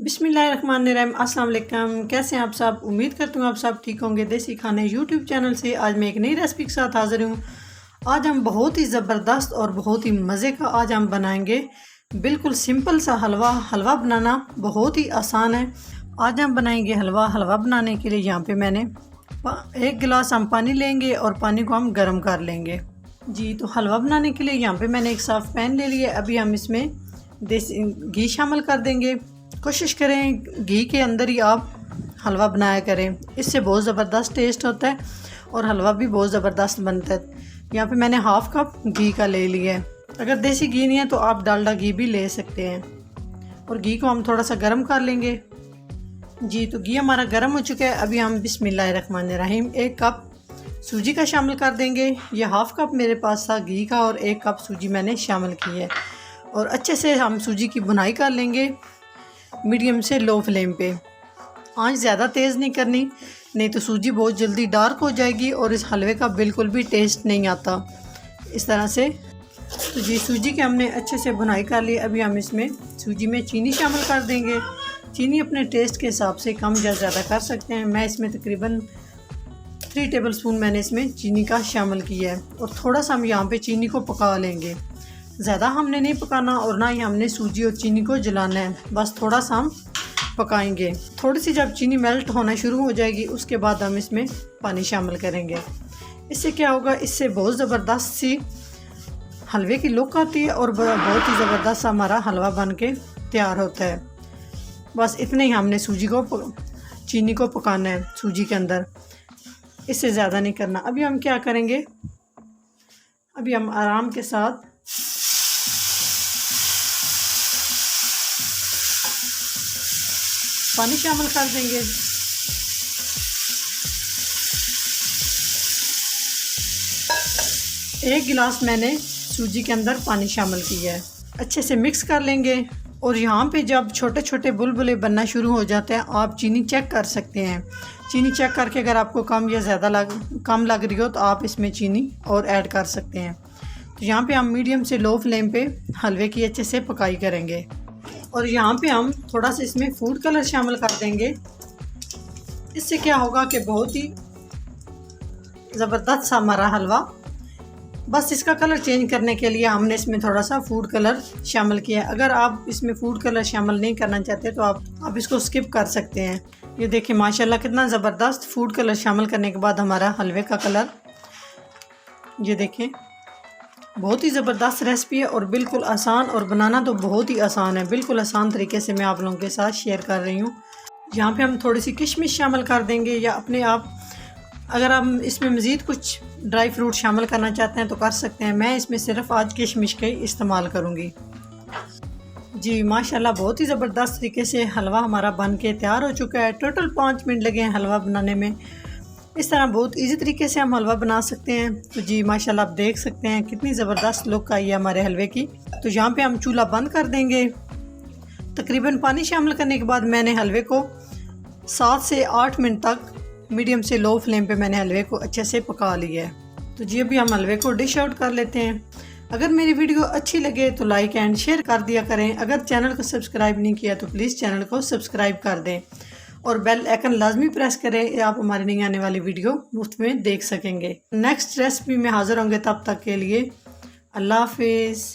बिस्मिल्लाहिर्रहमानिर्रहीम। अस्सलाम वालेकुम। कैसे हैं आप सब? उम्मीद करती हूँ आप सब ठीक होंगे। देसी खाने यूट्यूब चैनल से आज मैं एक नई रेसिपी के साथ हाज़िर हूँ। आज हम बहुत ही ज़बरदस्त और बहुत ही मज़े का आज हम बनाएंगे बिल्कुल सिंपल सा हलवा बनाना बहुत ही आसान है। आज हम बनाएंगे हलवा बनाने के लिए यहाँ पे मैंने 1 गिलास हम पानी लेंगे और पानी को हम गर्म कर लेंगे। जी, तो हलवा बनाने के लिए यहाँ पे मैंने एक साफ़ पैन ले लिया। अभी हम इसमें देसी घी शामिल कर देंगे। कोशिश करें घी के अंदर ही आप हलवा बनाया करें, इससे बहुत ज़बरदस्त टेस्ट होता है और हलवा भी बहुत ज़बरदस्त बनता है। यहाँ पे मैंने हाफ़ कप घी का ले लिया है। अगर देसी घी नहीं है तो आप डालडा घी भी ले सकते हैं। और घी को हम थोड़ा सा गर्म कर लेंगे। जी, तो घी हमारा गर्म हो चुका है। अभी हम बिस्मिल्लाहिर्रहमानिर्रहीम 1 कप सूजी का शामिल कर देंगे। ये हाफ़ कप मेरे पास था घी का और 1 कप सूजी मैंने शामिल की है। और अच्छे से हम सूजी की भुनाई कर लेंगे मीडियम से लो फ्लेम पे। आंच ज़्यादा तेज़ नहीं करनी, नहीं तो सूजी बहुत जल्दी डार्क हो जाएगी और इस हलवे का बिल्कुल भी टेस्ट नहीं आता इस तरह से। तो जी, सूजी के हमने अच्छे से भुनाई कर ली। अभी हम इसमें सूजी में चीनी शामिल कर देंगे। चीनी अपने टेस्ट के हिसाब से कम या ज़्यादा कर सकते हैं। मैं इसमें तकरीबन 3 टेबल स्पून मैंने इसमें चीनी का शामिल किया है। और थोड़ा सा हम यहाँ पे चीनी को पका लेंगे। ज़्यादा हमने नहीं पकाना और ना ही हमने सूजी और चीनी को जलाना है, बस थोड़ा सा हम पकाएंगे। थोड़ी सी जब चीनी मेल्ट होना शुरू हो जाएगी उसके बाद हम इसमें पानी शामिल करेंगे। इससे क्या होगा, इससे बहुत ज़बरदस्त सी हलवे की लुक आती है और बहुत ही ज़बरदस्त सा हमारा हलवा बन के तैयार होता है। बस इतने ही हमने चीनी को पकाना है सूजी के अंदर, इससे ज़्यादा नहीं करना। अभी हम क्या करेंगे, अभी हम आराम के साथ पानी शामिल कर देंगे। एक गिलास मैंने सूजी के अंदर पानी शामिल किया है। अच्छे से मिक्स कर लेंगे। और यहाँ पे जब छोटे छोटे बुलबुले बनना शुरू हो जाते हैं आप चीनी चेक कर सकते हैं। चीनी चेक करके अगर आपको कम या ज़्यादा कम लग रही हो तो आप इसमें चीनी और ऐड कर सकते हैं। तो यहाँ पे हम मीडियम से लो फ्लेम पे हलवे की अच्छे से पकाई करेंगे। और यहाँ पे हम थोड़ा सा इसमें फूड कलर शामिल कर देंगे। इससे क्या होगा कि बहुत ही ज़बरदस्त सा हमारा हलवा, बस इसका कलर चेंज करने के लिए हमने इसमें थोड़ा सा फूड कलर शामिल किया है। अगर आप इसमें फूड कलर शामिल नहीं करना चाहते तो आप इसको स्किप कर सकते हैं। ये देखिए माशाल्लाह कितना ज़बरदस्त फूड कलर शामिल करने के बाद हमारा हलवे का कलर, ये देखें बहुत ही ज़बरदस्त रेसिपी है और बिल्कुल आसान, और बनाना तो बहुत ही आसान है। बिल्कुल आसान तरीके से मैं आप लोगों के साथ शेयर कर रही हूँ। यहाँ पे हम थोड़ी सी किशमिश शामिल कर देंगे, या अपने आप अगर हम इसमें मज़ीद कुछ ड्राई फ्रूट शामिल करना चाहते हैं तो कर सकते हैं। मैं इसमें सिर्फ आज किशमिश का ही इस्तेमाल करूँगी। जी माशाल्लाह बहुत ही ज़बरदस्त तरीके से हलवा हमारा बन के तैयार हो चुका है। टोटल 5 मिनट लगे हैं हलवा बनाने में। इस तरह बहुत इजी तरीके से हम हलवा बना सकते हैं। तो जी माशाल्लाह आप देख सकते हैं कितनी ज़बरदस्त लुक आई है हमारे हलवे की। तो यहाँ पे हम चूल्हा बंद कर देंगे। तकरीबन पानी शामिल करने के बाद मैंने हलवे को 7 से 8 मिनट तक मीडियम से लो फ्लेम पे मैंने हलवे को अच्छे से पका लिया है। तो जी अभी हम हलवे को डिश आउट कर लेते हैं। अगर मेरी वीडियो अच्छी लगे तो लाइक एंड शेयर कर दिया करें। अगर चैनल को सब्सक्राइब नहीं किया तो प्लीज़ चैनल को सब्सक्राइब कर दें और बेल आइकन लाजमी प्रेस करें, आप हमारी नई आने वाली वीडियो मुफ्त में देख सकेंगे। नेक्स्ट रेसिपी में हाज़िर होंगे, तब तक के लिए अल्लाह हाफिज़।